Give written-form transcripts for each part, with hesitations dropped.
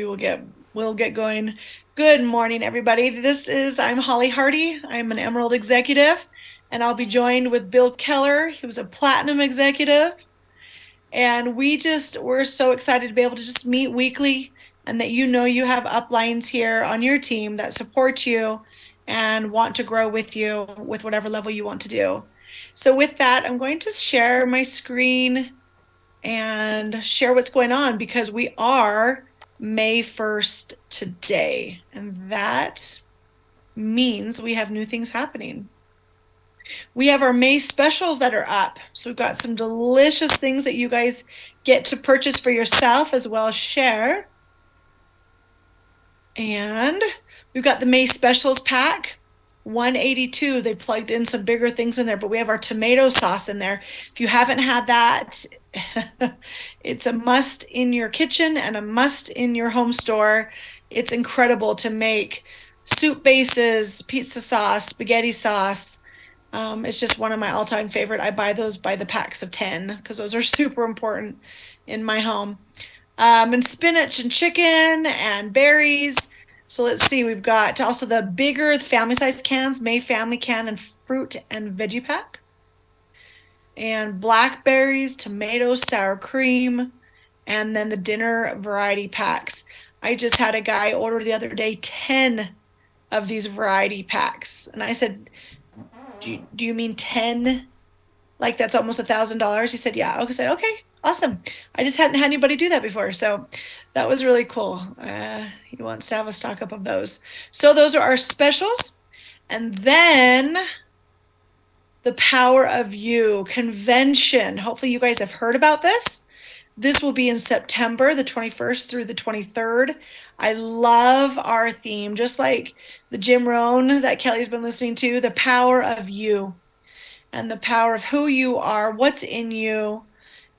We'll get going. Good morning, everybody. I'm Holly Hardy. I'm an Emerald executive, and I'll be joined with Bill Keller. He was a Platinum executive. And we're so excited to be able to just meet weekly and that you have uplines here on your team that support you and want to grow with you with whatever level you want to do. So with that, I'm going to share my screen and share what's going on because we are May 1st today, and that means we have new things happening. We have our May specials that are up. So we've got some delicious things that you guys get to purchase for yourself as well as share. And we've got the May specials pack. 182. They plugged in some bigger things in there, but we have our tomato sauce in there. If you haven't had that, it's a must in your kitchen and a must in your home store. It's incredible to make soup bases, pizza sauce, spaghetti sauce. It's just one of my all-time favorite. I buy those by the packs of 10 because those are super important in my home. And spinach and chicken and berries. So let's see, we've got also the bigger family size cans, May family can and fruit and veggie pack. And blackberries, tomatoes, sour cream, and then the dinner variety packs. I just had a guy order the other day 10 of these variety packs. And I said, do you mean 10? Like that's almost $1,000. He said, yeah. I said, okay, awesome. I just hadn't had anybody do that before. So that was really cool. He wants to have a stock up of those. So those are our specials. And then the Power of You convention. Hopefully you guys have heard about this. This will be in September, the 21st through the 23rd. I love our theme, just like the Jim Rohn that Kelly's been listening to, the power of you and the power of who you are, what's in you.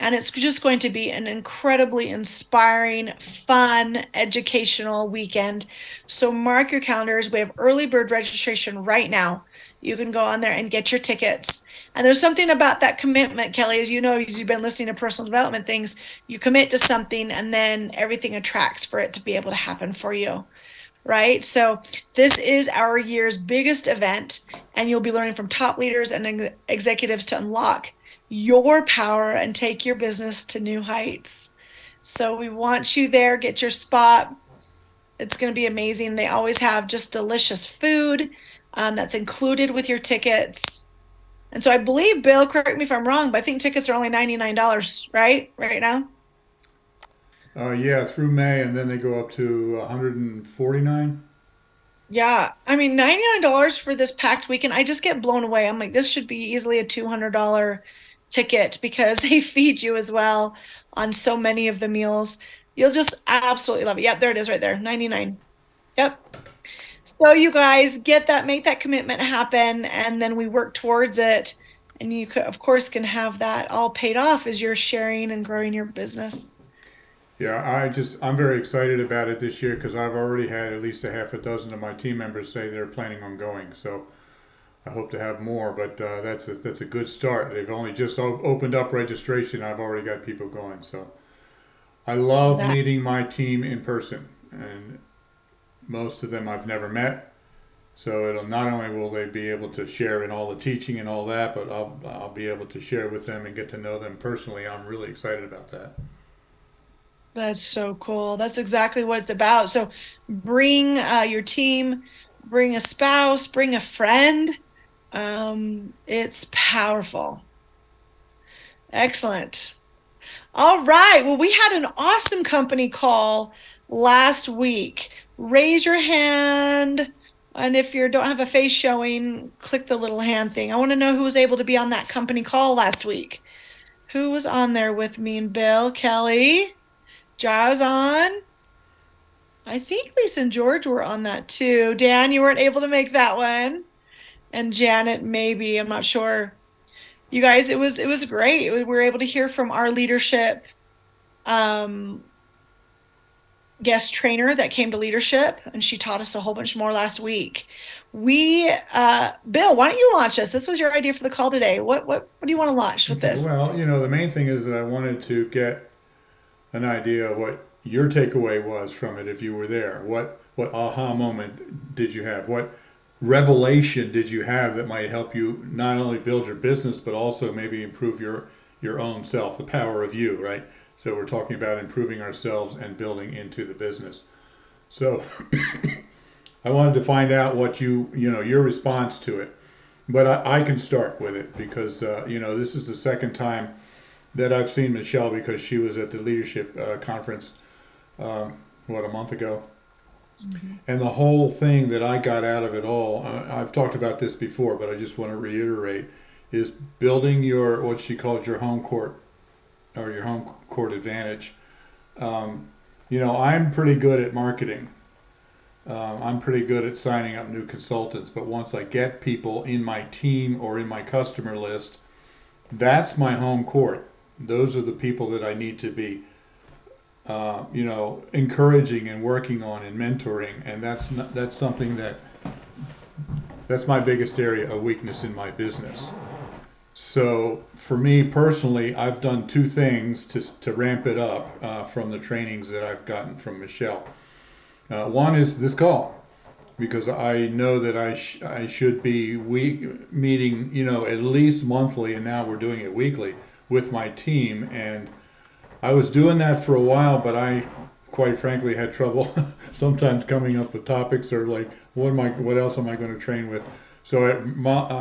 And it's just going to be an incredibly inspiring, fun, educational weekend. So mark your calendars. We have early bird registration right now. You can go on there and get your tickets. And there's something about that commitment, Kelly, as you know, as you've been listening to personal development things, you commit to something and then everything attracts for it to be able to happen for you. Right? So this is our year's biggest event, and you'll be learning from top leaders and executives to unlock your power and take your business to new heights. So we want you there. Get your spot. It's going to be amazing. They always have just delicious food that's included with your tickets. And so I believe, Bill, correct me if I'm wrong, but I think tickets are only $99, right? Right now? Yeah, through May, and then they go up to 149. Yeah, I mean, $99 for this packed weekend, I just get blown away. I'm like, this should be easily a $200 ticket because they feed you as well on so many of the meals. You'll just absolutely love it. Yep, there it is right there, 99. Yep. So you guys get that, make that commitment happen, and then we work towards it. And you could, of course, can have that all paid off as you're sharing and growing your business. Yeah, I'm very excited about it this year because I've already had at least a half a dozen of my team members say they're planning on going. So I hope to have more, but that's a good start. They've only just opened up registration. I've already got people going. So I love That meeting my team in person, and most of them I've never met. So it'll not only will they be able to share in all the teaching and all that, but I'll be able to share with them and get to know them personally. I'm really excited about that. that's so cool. That's exactly what it's about. So bring your team, bring a spouse, bring a friend. It's powerful. Excellent. All right. Well, we had an awesome company call last week. Raise your hand. And if you don't have a face showing, click the little hand thing. I want to know who was able to be on that company call last week. Who was on there with me and Bill? Kelly? Giles on? I think Lisa and George were on that too. Dan, you weren't able to make that one. And Janet, maybe. I'm not sure. You guys, it was great. We were able to hear from our leadership um, guest trainer that came to leadership, and she taught us a whole bunch more last week. Bill, why don't you launch us? This was your idea for the call today. What do you want to launch with Okay, this? well, the main thing is that I wanted to get an idea of what your takeaway was from it if you were there. What aha moment did you have? What revelation did you have that might help you not only build your business but also maybe improve your own self, the power of you, right? So we're talking about improving ourselves and building into the business. So I wanted to find out what your response to it. But I can start with it because this is the second time that I've seen Michelle because she was at the leadership conference a month ago, Mhm. and the whole thing that I got out of it all, I've talked about this before, but I just want to reiterate, is building your what she called your home court or your home court advantage. Um, I'm pretty good at marketing. I'm pretty good at signing up new consultants, but once I get people in my team or in my customer list, that's my home court. Those are the people that I need to be, encouraging and working on and mentoring, and that's something that's my biggest area of weakness in my business. So for me personally, I've done two things to ramp it up from the trainings that I've gotten from Michelle. One is this call because I know that I should be meeting at least monthly, and now we're doing it weekly with my team. And I was doing that for a while, but I quite frankly had trouble sometimes coming up with topics or like what else am I going to train with. So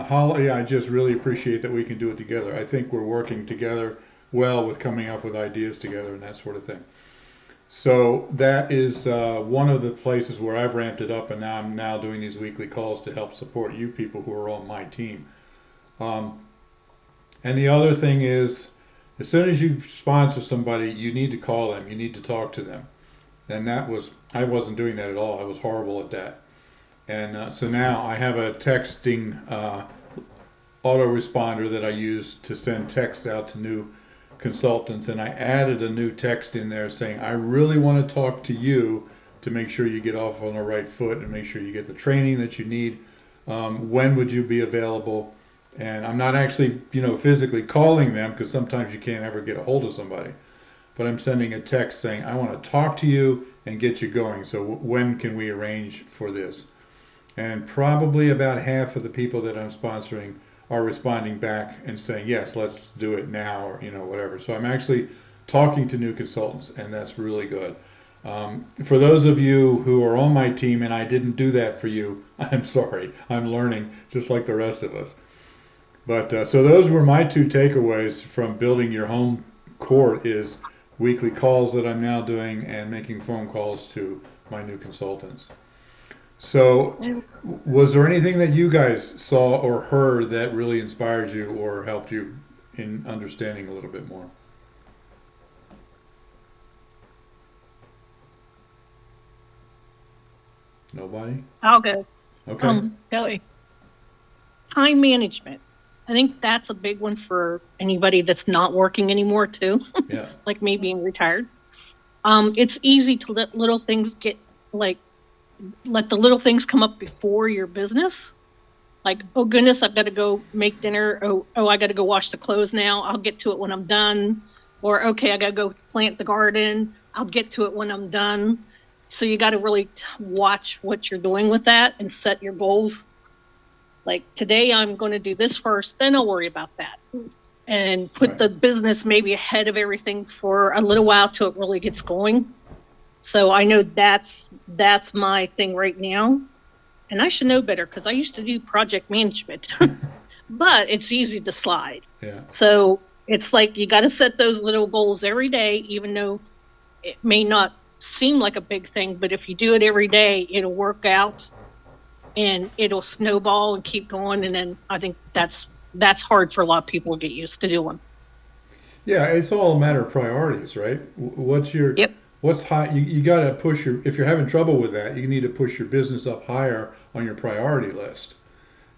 Holly, I just really appreciate that we can do it together. I think we're working together well with coming up with ideas together and that sort of thing. So that is one of the places where I've ramped it up, and now I'm now doing these weekly calls to help support you people who are on my team. Um, and the other thing is, as soon as you sponsor somebody, you need to call them, you need to talk to them, and I wasn't doing that at all. I was horrible at that, and so now I have a texting autoresponder that I use to send texts out to new consultants, and I added a new text in there saying, I really want to talk to you to make sure you get off on the right foot and make sure you get the training that you need. When would you be available? And I'm not actually, physically calling them because sometimes you can't ever get a hold of somebody. But I'm sending a text saying, I want to talk to you and get you going. So when can we arrange for this? And probably about half of the people that I'm sponsoring are responding back and saying, yes, let's do it now, or whatever. So I'm actually talking to new consultants, and that's really good. For those of you who are on my team and I didn't do that for you, I'm sorry. I'm learning just like the rest of us. But so those were my two takeaways from building your home court is weekly calls that I'm now doing and making phone calls to my new consultants. So, And was there anything that you guys saw or heard that really inspired you or helped you in understanding a little bit more? Nobody? I'll go. Okay. Um, Kelly. Time management. I think that's a big one for anybody that's not working anymore too, Yeah. like me being retired. It's easy to let little things get like let the little things come up before your business. Like, oh goodness, I've got to go make dinner. I got to go wash the clothes now. I'll get to it when I'm done. Or okay, I got to go plant the garden. I'll get to it when I'm done. So you got to really watch what you're doing with that and set your goals. Like today, I'm going to do this first, then I'll worry about that. And put Right. the business maybe ahead of everything for a little while till it really gets going. So I know that's my thing right now. And I should know better because I used to do project management, but it's easy to slide. Yeah. So it's like you got to set those little goals every day, even though it may not seem like a big thing, but if you do it every day, it'll work out and it'll snowball and keep going. And then I think that's hard for a lot of people to get used to doing. Yeah, it's all a matter of priorities, right? Yep. What's high? You got to push if you're having trouble with that, you need to push your business up higher on your priority list.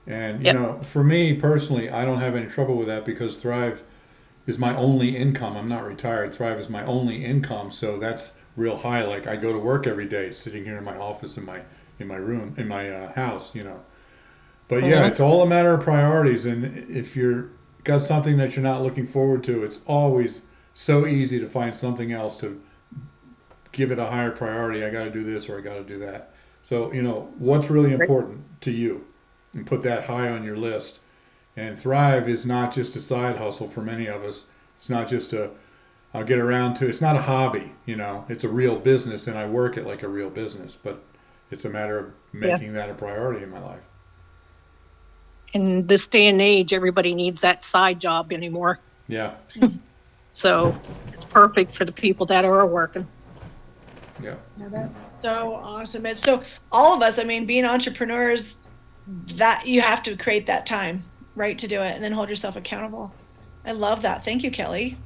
And, Yep. for me personally, I don't have any trouble with that because Thrive is my only income. I'm not retired. Thrive is my only income, so that's real high. Like I go to work every day, sitting here in my office in my room in my house. But yeah, Mm-hmm. it's all a matter of priorities. And if you're got something that you're not looking forward to, it's always so easy to find something else to give it a higher priority. I got to do this or I got to do that. So, what's really Right. important to you, and put that high on your list. And Thrive is not just a side hustle for many of us. It's not just I'll get around to, it's not a hobby, it's a real business and I work it like a real business, but it's a matter of Yeah. making that a priority in my life. In this day and age, everybody needs that side job anymore. Yeah. So it's perfect for the people that are working. Yeah. Yeah, that's so awesome. And so all of us, I mean, being entrepreneurs, that you have to create that time, right, to do it and then hold yourself accountable. I love that. Thank you, Kelly.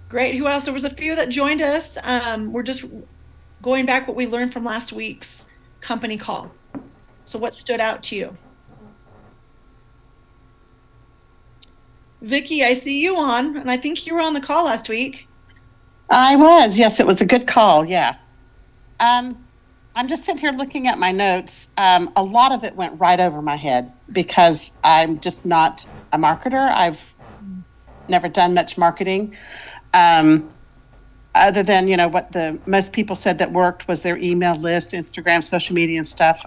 Great. Who else? There was a few that joined us. We're just going back what we learned from last week's company call. So what stood out to you? Vicky, I see you on, and I think you were on the call last week. I was. Yes, it was a good call. Yeah. Um, I'm just sitting here looking at my notes. A lot of it went right over my head because I'm just not a marketer. I've never done much marketing. Um, Other than, what the most people said that worked was their email list, Instagram, social media and stuff.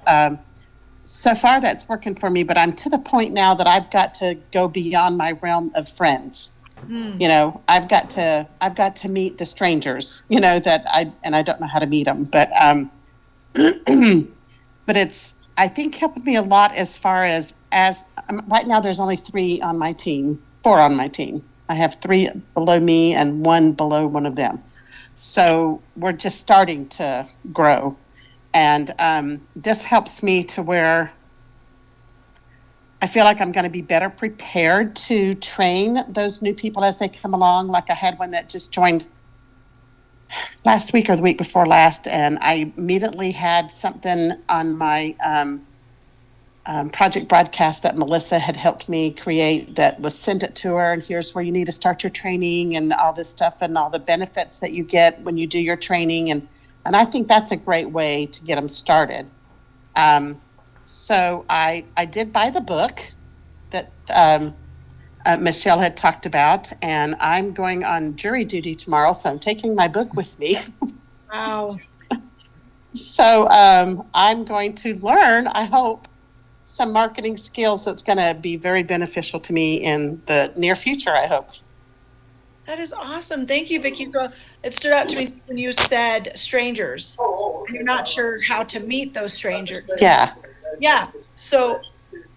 So far that's working for me, but I'm to the point now that I've got to go beyond my realm of friends. Hmm. I've got to meet the strangers, that I don't know how to meet them, but but it's, I think, helped me a lot as far as right now there's only four on my team. I have three below me and one below one of them. So we're just starting to grow. And this helps me to where I feel like I'm going to be better prepared to train those new people as they come along. Like I had one that just joined last week or the week before last, and I immediately had something on my project broadcast that Melissa had helped me create that was sent it to her. And here's where you need to start your training and all this stuff and all the benefits that you get when you do your training. And I think that's a great way to get them started. So I did buy the book that Michelle had talked about, and I'm going on jury duty tomorrow, so I'm taking my book with me. Wow. So I'm going to learn, I hope, some marketing skills that's going to be very beneficial to me in the near future, I hope. That is awesome. Thank you, Vicky. So it stood out to me when you said strangers, and you're not sure how to meet those strangers. Yeah. Yeah. So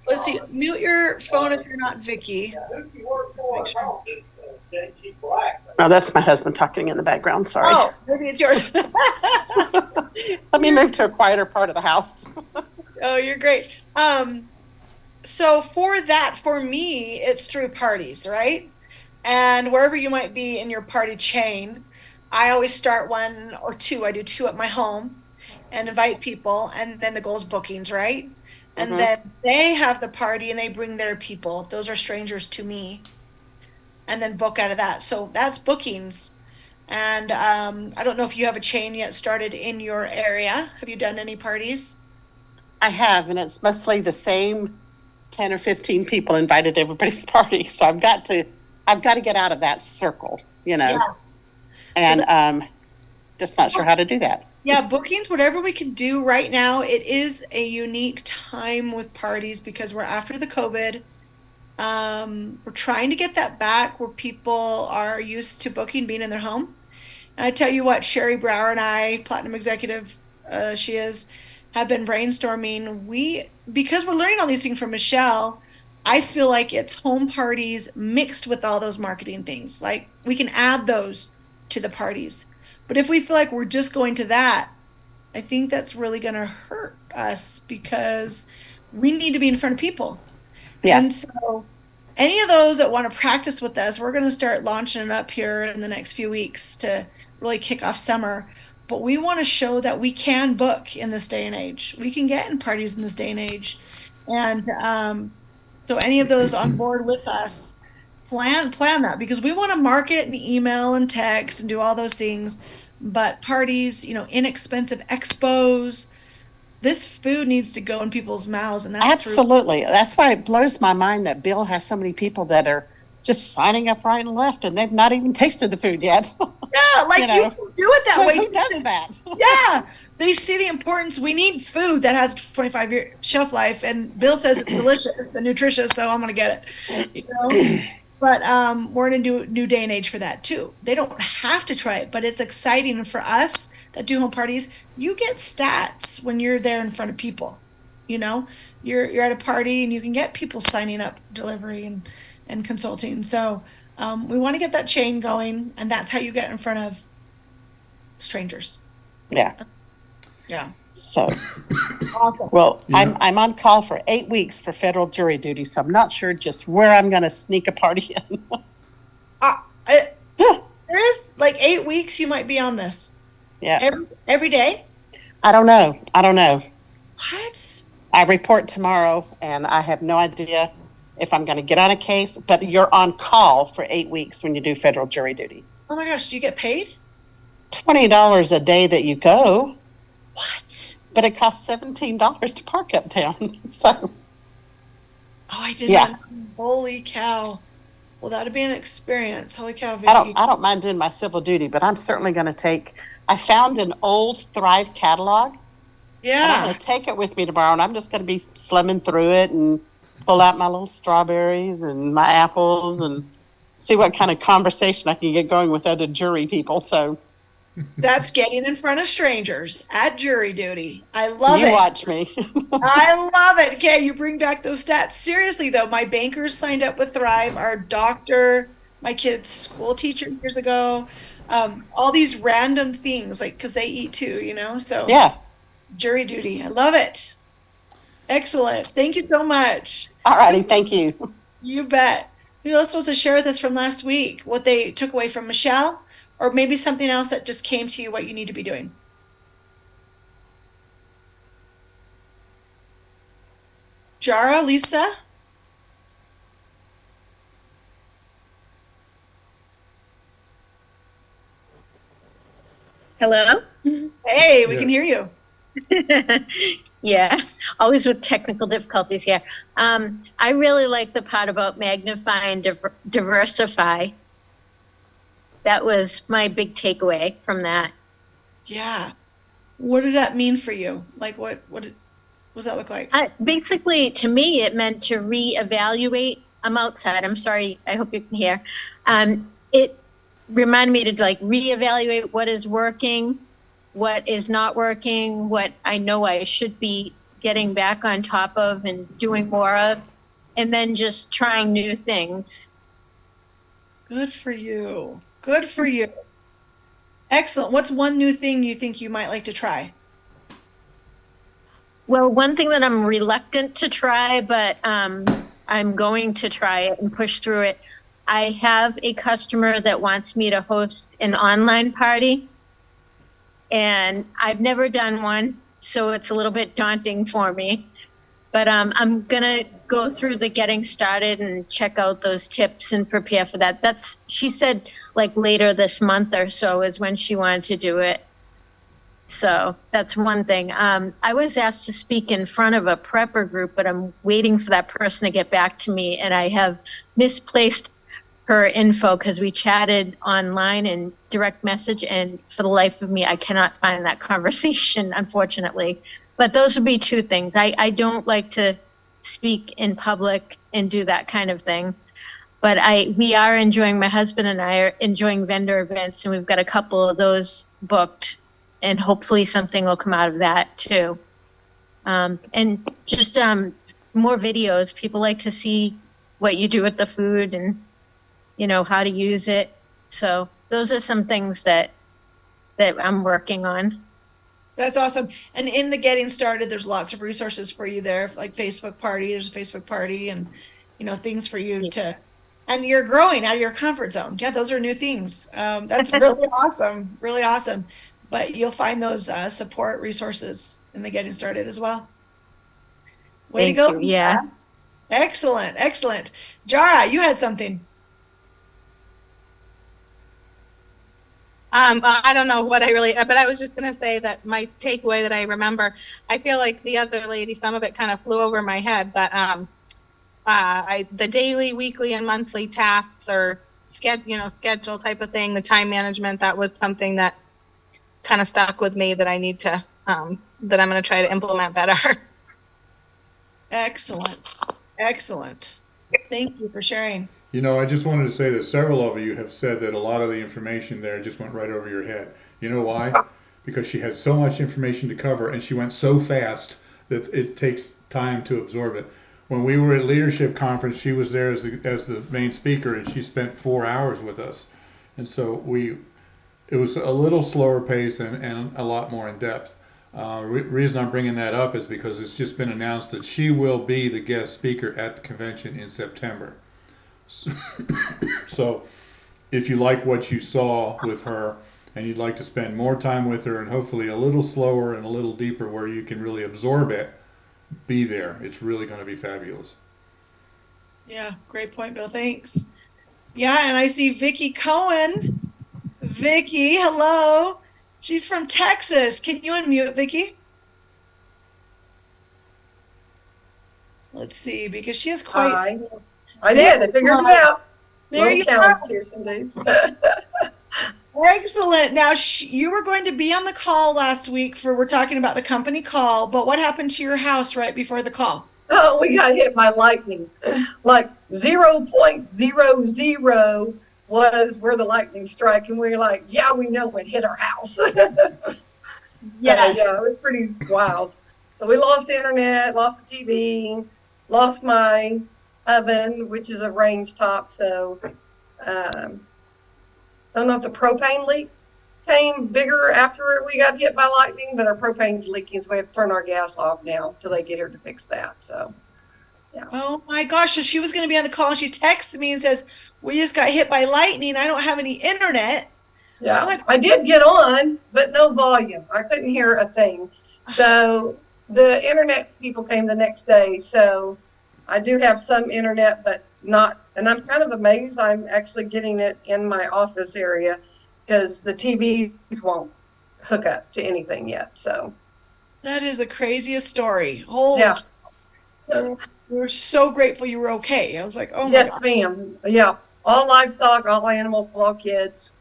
let's see. Mute your phone if you're not Vicky. Make sure. Oh, that's my husband talking in the background. Sorry. Oh, maybe it's yours. Let me move to a quieter part of the house. Oh, you're great. So for me, it's through parties, right? And wherever you might be in your party chain, I always start one or two. I do two at my home and invite people, and then the goal is bookings, right? And Mm-hmm. then they have the party and they bring their people. Those are strangers to me, and then book out of that. So that's bookings. And I don't know if you have a chain yet started in your area. Have you done any parties? I have, and it's mostly the same 10 or 15 people invited to everybody's party. So I've got to get out of that circle, Yeah. So and just not sure how to do that. yeah, bookings, whatever we can do right now, it is a unique time with parties because we're after the COVID. We're trying to get that back where people are used to booking being in their home. And I tell you what, Sherry Brower and I, Platinum Executive, she is, have been brainstorming. Because we're learning all these things from Michelle, I feel like it's home parties mixed with all those marketing things. Like we can add those to the parties. But if we feel like we're just going to that, I think that's really going to hurt us because we need to be in front of people. Yeah. And so, any of those that want to practice with us, we're going to start launching it up here in the next few weeks to really kick off summer. But we want to show that we can book in this day and age. We can get in parties in this day and age. And so, any of those on board with us, plan that because we want to market and email and text and do all those things. But parties, inexpensive expos, this food needs to go in people's mouths, and that's through. Absolutely. That's why it blows my mind that Bill has so many people that are just signing up right and left, and they've not even tasted the food yet. Yeah, You like you know, can do it that like, way. who does that? Yeah, they see the importance. We need food that has 25-year shelf life, and Bill says it's delicious and nutritious, so I'm gonna get it. You know, but we're in a new day and age for that too. They don't have to try it, but it's exciting. And for us that do home parties, you get stats when you're there in front of people. You know, you're at a party and you can get people signing up delivery and consulting. So we want to get that chain going, and that's how you get in front of strangers. Yeah. Yeah. So, Awesome. well, You I'm know, I'm on call for 8 weeks for federal jury duty, so I'm not sure just where I'm going to sneak a party in. Uh, I, there is like 8 weeks you might be on this. Yeah. Every day? I don't know. I don't know. What? I report tomorrow, and I have no idea if I'm going to get on a case, but you're on call for 8 weeks when you do federal jury duty. Oh my gosh, do you get paid? $20 a day that you go, What? but it costs $17 to park uptown. So, Oh, I did not yeah, know. Holy cow. Well, that'd be an experience. Holy cow, I don't Vicky. I don't mind doing my civil duty, but I'm certainly going to take. I found an old Thrive catalog, and I'm going Yeah. to take it with me tomorrow, and I'm just going to be flimming through it and pull out my little strawberries and my apples and see what kind of conversation I can get going with other jury people. So That's getting in front of strangers at jury duty. I love you it. watch me. I love it. Okay, you bring back those stats. Seriously, though, my bankers signed up with Thrive, our doctor, my kid's school teacher years ago. All these random things, like because they eat too, you know? So Yeah. jury duty. I love it. Excellent. Thank you so much. All righty. Thank you. You bet. Who else wants to share with us from last week? What they took away from Michelle, or maybe something else that just came to you, what you need to be doing? Jara, Lisa? Hello? Hey, we can yes. hear you. Yeah, always with technical difficulties here. I really like the part about magnify and diversify. That was my big takeaway from that. Yeah. What did that mean for you? Like what does that look like? Basically, to me, it meant to reevaluate. I'm outside. I'm sorry. I hope you can hear. It reminded me to like reevaluate what is working, what is not working, what I know I should be getting back on top of and doing more of, and then just trying new things. Good for you. Good for you. Excellent. What's one new thing you think you might like to try? Well, one thing that I'm reluctant to try, but I'm going to try it and push through it. I have a customer that wants me to host an online party, and I've never done one, so it's a little bit daunting for me. But I'm gonna go through the getting started and check out those tips and prepare for that. She said like later this month or so is when she wanted to do it. So that's one thing. I was asked to speak in front of a prepper group, but I'm waiting for that person to get back to me, and I have misplaced her info because we chatted online and direct message, and for the life of me, I cannot find that conversation, unfortunately. But those would be two things. I don't like to speak in public and do that kind of thing. But we are enjoying, my husband and I are enjoying vendor events, and we've got a couple of those booked, and hopefully something will come out of that too. And just more videos. People like to see what you do with the food and how to use it. So those are some things that I'm working on. That's awesome. And in the getting started, there's lots of resources for you there, like Facebook party, there's a Facebook party and things for you to and you're growing out of your comfort zone. Yeah, those are new things. That's really awesome. Really awesome. But you'll find those support resources in the getting started as well. Way to Thank go, you. Yeah. Lisa. Excellent, excellent. Jara, you had something. I don't know what I really, but I was just going to say that my takeaway that I remember, I feel like the other lady, some of it kind of flew over my head, but the daily, weekly, and monthly tasks or schedule type of thing, the time management, that was something that kind of stuck with me that I need to, that I'm going to try to implement better. Excellent. Excellent. Thank you for sharing. I just wanted to say that several of you have said that a lot of the information there just went right over your head. You know why? Because she had so much information to cover and she went so fast that it takes time to absorb it. When we were at leadership conference, she was there as the main speaker and she spent 4 hours with us. And so it was a little slower pace and a lot more in depth. Reason I'm bringing that up is because it's just been announced that she will be the guest speaker at the convention in September. So if you like what you saw with her and you'd like to spend more time with her and hopefully a little slower and a little deeper where you can really absorb it, be there. It's really going to be fabulous. Yeah, great point, Bill. Thanks. Yeah, and I see Vicky Cohen. Vicky, hello. She's from Texas. Can you unmute, Vicky? Let's see, because she has quite. I did. I figured it out. There Little you challenge go. here some days. Excellent. Now, you were going to be on the call last week we're talking about the company call, but what happened to your house right before the call? Oh, we got hit by lightning. Like 0.00 was where the lightning strike, and we were like, yeah, we know what hit our house. Yes. So, yeah, it was pretty wild. So we lost internet, lost the TV, lost my oven, which is a range top. So don't know if the propane leak came bigger after we got hit by lightning, but our propane's leaking, so we have to turn our gas off now till they get here to fix that. So, yeah. Oh my gosh. So she was going to be on the call and she texted me and says, we just got hit by lightning. I don't have any internet. Yeah, like, I did get on, but no volume. I couldn't hear a thing. So the internet people came the next day. So I do have some internet, but not, and I'm kind of amazed I'm actually getting it in my office area because the TVs won't hook up to anything yet. So that is the craziest story. Holy, yeah. we're so grateful you were okay. I was like, oh my Yes, God. ma'am. Yeah. All livestock, all animals, all kids,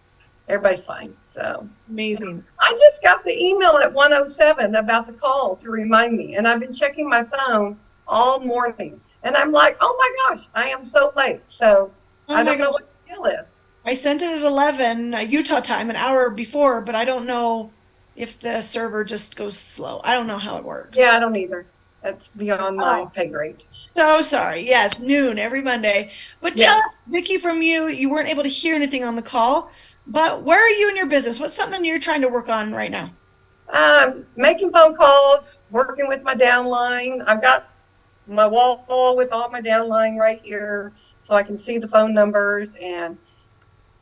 everybody's fine. So Amazing. I just got the email at 1:07 about the call to remind me, and I've been checking my phone all morning. And I'm like, oh my gosh, I am so late. So I don't know what the deal is. I sent it at 11 Utah time, an hour before, but I don't know if the server just goes slow. I don't know how it works. Yeah, I don't either. That's beyond my pay grade. So sorry. Yes, noon every Monday. But tell us, Vicki, from you weren't able to hear anything on the call, but where are you in your business? What's something you're trying to work on right now? Making phone calls, working with my downline. I've got my wall with all my downline right here so I can see the phone numbers and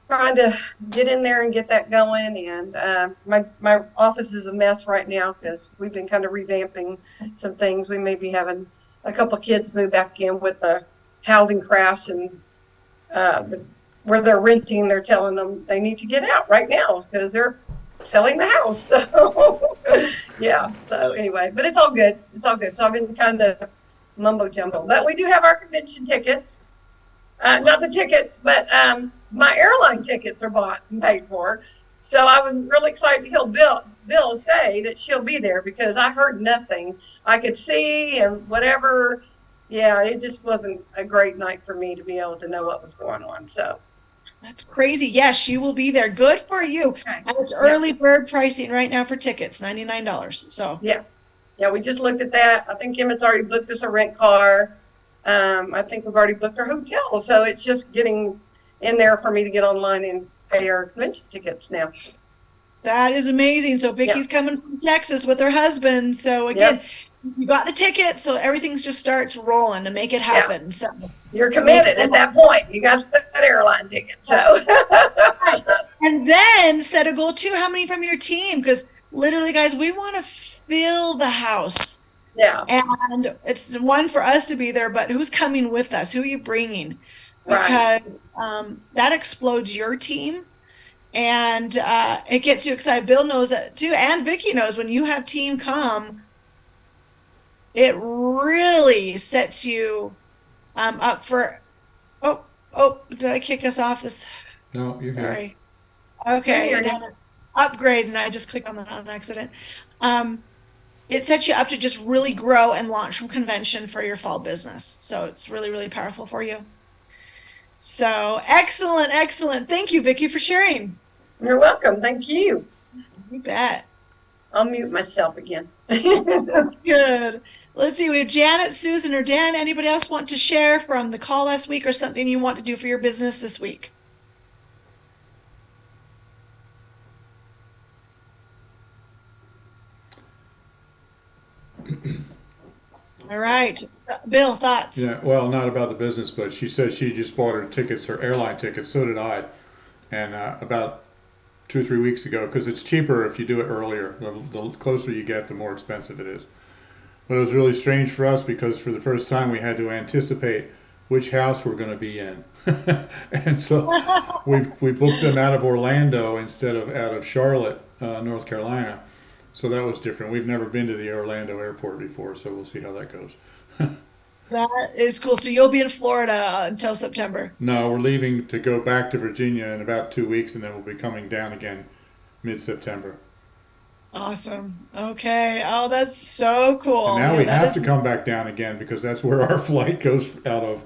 trying to get in there and get that going. And my office is a mess right now because we've been kind of revamping some things. We may be having a couple kids move back in with the housing crash, and where they're renting, they're telling them they need to get out right now because they're selling the house. So yeah. So anyway, but it's all good. It's all good. So I've been kind of mumbo jumbo, but we do have our convention tickets. Not the tickets, but my airline tickets are bought and paid for. So I was really excited to hear Bill say that she'll be there because I heard nothing. I could see and whatever. Yeah, it just wasn't a great night for me to be able to know what was going on. So that's crazy. Yes, she will be there. Good for you. Okay. And it's early bird pricing right now for tickets, $99. So yeah, we just looked at that. I think Emmett's already booked us a rent car. I think we've already booked our hotel. So it's just getting in there for me to get online and pay our convention tickets now. That is amazing. So Vicki's coming from Texas with her husband. So again, you got the ticket, so everything just starts rolling to make it happen. So you're committed at that point. You got that airline ticket. So and then set a goal too. How many from your team? Because literally, guys, we want to fill the house. Yeah. And it's one for us to be there, but who's coming with us? Who are you bringing? Because that explodes your team. And it gets you excited. Bill knows that too. And Vicki knows when you have team come, it really sets you Up for, oh, did I kick us off? No, you're good. Sorry. Can Okay, hear it had you. an upgrade and I just clicked on that on accident. Um, it sets you up to just really grow and launch from convention for your fall business. So it's really, really powerful for you. So excellent, excellent. Thank you, Vicky, for sharing. You're welcome. Thank you. You bet. I'll mute myself again. That's good. Let's see. We have Janet, Susan, or Dan. Anybody else want to share from the call last week or something you want to do for your business this week? All right. Bill, thoughts? Yeah, well, not about the business, but she said she just bought her tickets, her airline tickets. So did I, and about 2 or 3 weeks ago, because it's cheaper if you do it earlier. The closer you get, the more expensive it is. But it was really strange for us because for the first time we had to anticipate which house we're going to be in, and so we booked them out of Orlando instead of out of Charlotte, North Carolina. So that was different. We've never been to the Orlando airport before, so we'll see how that goes. That is cool. So you'll be in Florida until September. No, we're leaving to go back to Virginia in about 2 weeks, and then we'll be coming down again mid-September. Awesome. Okay. Oh, that's so And cool. now Yeah, we that have to is, come back down again because that's where our flight goes out of.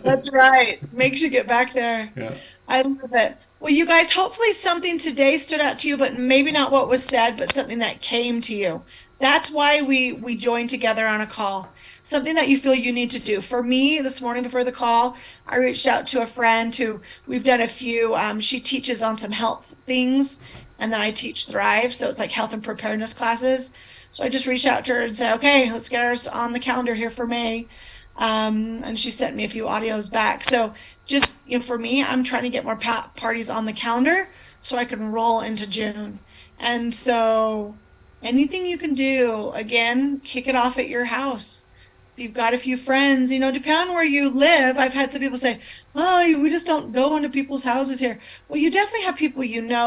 that's right. Makes you get back there. Yeah. I love it. Well, you guys, hopefully something today stood out to you, but maybe not what was said, but something that came to you. That's why we joined together on a call. Something that you feel you need to do. For me, this morning before the call, I reached out to a friend who we've done a few. She teaches on some health things, and then I teach Thrive, so it's like health and preparedness classes. So I just reached out to her and said, "Okay, let's get ours on the calendar here for May." And she sent me a few audios back. So just for me, I'm trying to get more parties on the calendar so I can roll into June. And so anything you can do, again, kick it off at your house. If you've got a few friends, depending on where you live, I've had some people say, "Oh, we just don't go into people's houses here." Well, you definitely have people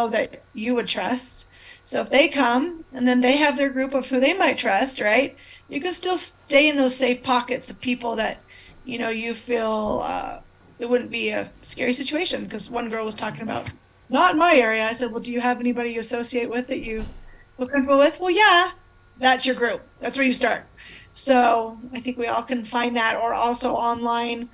that you would trust. So if they come and then they have their group of who they might trust, right? You can still stay in those safe pockets of people that, you feel it wouldn't be a scary situation. Because one girl was talking about, not in my area. I said, "Well, do you have anybody you associate with that you feel comfortable with?" "Well, yeah, that's your group. That's where you start." So I think we all can find that, or also online,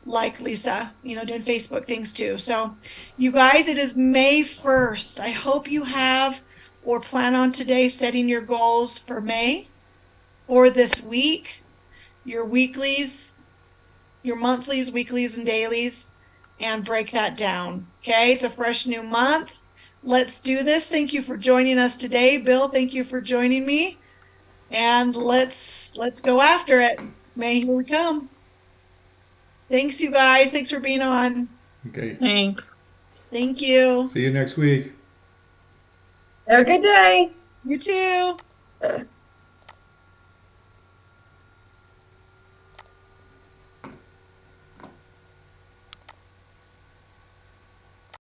like Lisa, doing Facebook things too. So you guys, it is May 1st. I hope you have or plan on today setting your goals for May or this week, your weeklies, your monthlies, weeklies, and dailies, and break that down. Okay, it's a fresh new month. Let's do this. Thank you for joining us today. Bill, thank you for joining me. And let's go after it. May, here we come. Thanks, you guys. Thanks for being on. Okay. Thanks. Thank you. See you next week. Have a good day. You too.